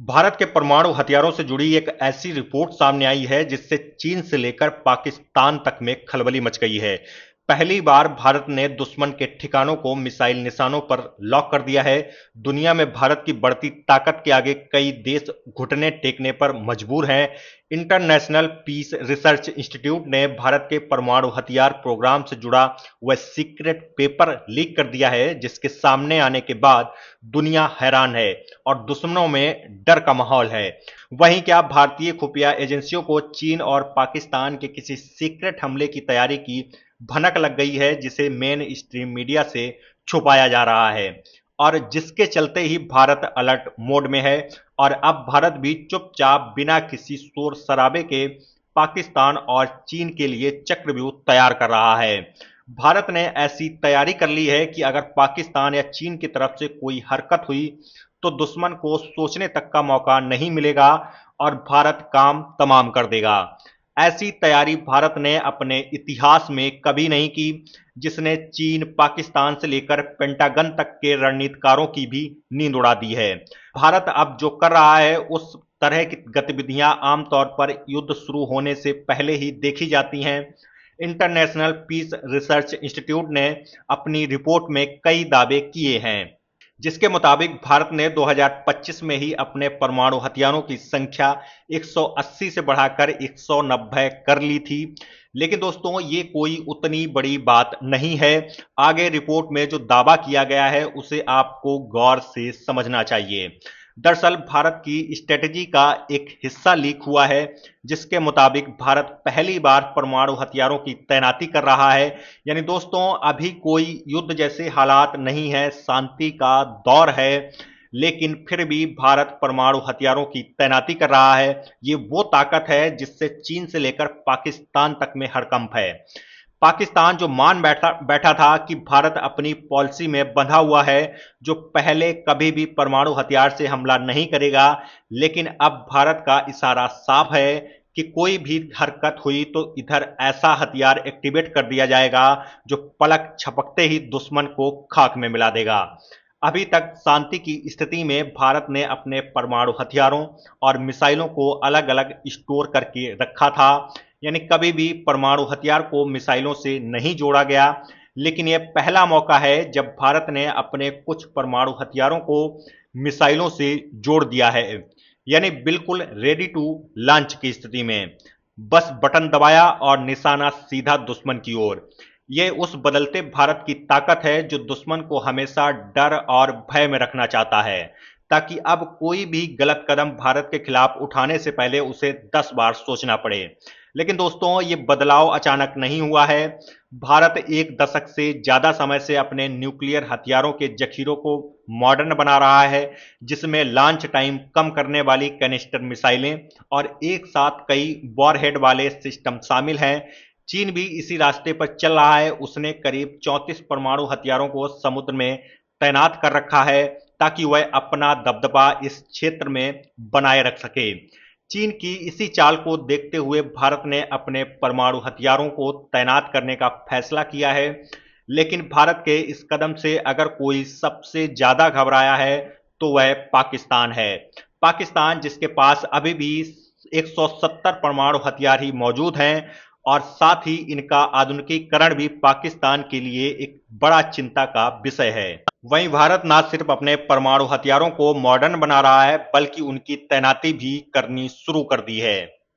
भारत के परमाणु हथियारों से जुड़ी एक ऐसी रिपोर्ट सामने आई है जिससे चीन से लेकर पाकिस्तान तक में खलबली मच गई है। पहली बार भारत ने दुश्मन के ठिकानों को मिसाइल निशानों पर लॉक कर दिया है। दुनिया में भारत की बढ़ती ताकत के आगे कई देश घुटने टेकने पर मजबूर हैं। इंटरनेशनल पीस रिसर्च इंस्टीट्यूट ने भारत के परमाणु हथियार प्रोग्राम से जुड़ा वह सीक्रेट पेपर लीक कर दिया है जिसके सामने आने के बाद दुनिया हैरान है और दुश्मनों में डर का माहौल है। वहीं क्या भारतीय खुफिया एजेंसियों को चीन और पाकिस्तान के किसी सीक्रेट हमले की तैयारी की भनक लग गई है जिसे मेन स्ट्रीम मीडिया से छुपाया जा रहा है और जिसके चलते ही भारत अलर्ट मोड में है। और अब भारत भी चुपचाप बिना किसी शोर शराबे के पाकिस्तान और चीन के लिए चक्रव्यूह तैयार कर रहा है। भारत ने ऐसी तैयारी कर ली है कि अगर पाकिस्तान या चीन की तरफ से कोई हरकत हुई तो दुश्मन को सोचने तक का मौका नहीं मिलेगा और भारत काम तमाम कर देगा। ऐसी तैयारी भारत ने अपने इतिहास में कभी नहीं की, जिसने चीन, पाकिस्तान से लेकर पेंटागन तक के रणनीतिकारों की भी नींद उड़ा दी है। भारत अब जो कर रहा है उस तरह की गतिविधियां आमतौर पर युद्ध शुरू होने से पहले ही देखी जाती हैं। इंटरनेशनल पीस रिसर्च इंस्टीट्यूट ने अपनी रिपोर्ट में कई दावे किए हैं जिसके मुताबिक भारत ने 2025 में ही अपने परमाणु हथियारों की संख्या 180 से बढ़ाकर 190 कर ली थी। लेकिन दोस्तों ये कोई उतनी बड़ी बात नहीं है। आगे रिपोर्ट में जो दावा किया गया है उसे आपको गौर से समझना चाहिए। दरअसल भारत की स्ट्रेटजी का एक हिस्सा लीक हुआ है जिसके मुताबिक भारत पहली बार परमाणु हथियारों की तैनाती कर रहा है। यानी दोस्तों अभी कोई युद्ध जैसे हालात नहीं है, शांति का दौर है, लेकिन फिर भी भारत परमाणु हथियारों की तैनाती कर रहा है। ये वो ताकत है जिससे चीन से लेकर पाकिस्तान तक में हड़कंप है। पाकिस्तान जो मान बैठा बैठा था कि भारत अपनी पॉलिसी में बंधा हुआ है, जो पहले कभी भी परमाणु हथियार से हमला नहीं करेगा, लेकिन अब भारत का इशारा साफ है कि कोई भी हरकत हुई तो इधर ऐसा हथियार एक्टिवेट कर दिया जाएगा जो पलक झपकते ही दुश्मन को खाक में मिला देगा। अभी तक शांति की स्थिति में भारत ने अपने परमाणु हथियारों और मिसाइलों को अलग अलग स्टोर करके रखा था, यानी कभी भी परमाणु हथियार को मिसाइलों से नहीं जोड़ा गया। लेकिन यह पहला मौका है जब भारत ने अपने कुछ परमाणु हथियारों को मिसाइलों से जोड़ दिया है, यानी बिल्कुल रेडी टू लॉन्च की स्थिति में। बस बटन दबाया और निशाना सीधा दुश्मन की ओर। यह उस बदलते भारत की ताकत है जो दुश्मन को हमेशा डर और भय में रखना चाहता है, ताकि अब कोई भी गलत कदम भारत के खिलाफ उठाने से पहले उसे 10 बार सोचना पड़े। लेकिन दोस्तों ये बदलाव अचानक नहीं हुआ है। भारत एक दशक से ज्यादा समय से अपने न्यूक्लियर हथियारों के जखीरों को मॉडर्न बना रहा है, जिसमें लॉन्च टाइम कम करने वाली कैनिस्टर मिसाइलें और एक साथ कई वॉरहेड वाले सिस्टम शामिल हैं। चीन भी इसी रास्ते पर चल रहा है। उसने करीब 34 परमाणु हथियारों को समुद्र में तैनात कर रखा है ताकि वह अपना दबदबा इस क्षेत्र में बनाए रख सके। चीन की इसी चाल को देखते हुए भारत ने अपने परमाणु हथियारों को तैनात करने का फैसला किया है। लेकिन भारत के इस कदम से अगर कोई सबसे ज्यादा घबराया है तो वह पाकिस्तान है। पाकिस्तान जिसके पास अभी भी 170 परमाणु हथियार ही मौजूद हैं और साथ ही इनका आधुनिकीकरण भी पाकिस्तान के लिए एक बड़ा चिंता का विषय है। वहीं भारत न सिर्फ अपने परमाणु हथियारों को मॉडर्न बना रहा है बल्कि उनकी तैनाती भी करनी शुरू कर दी है।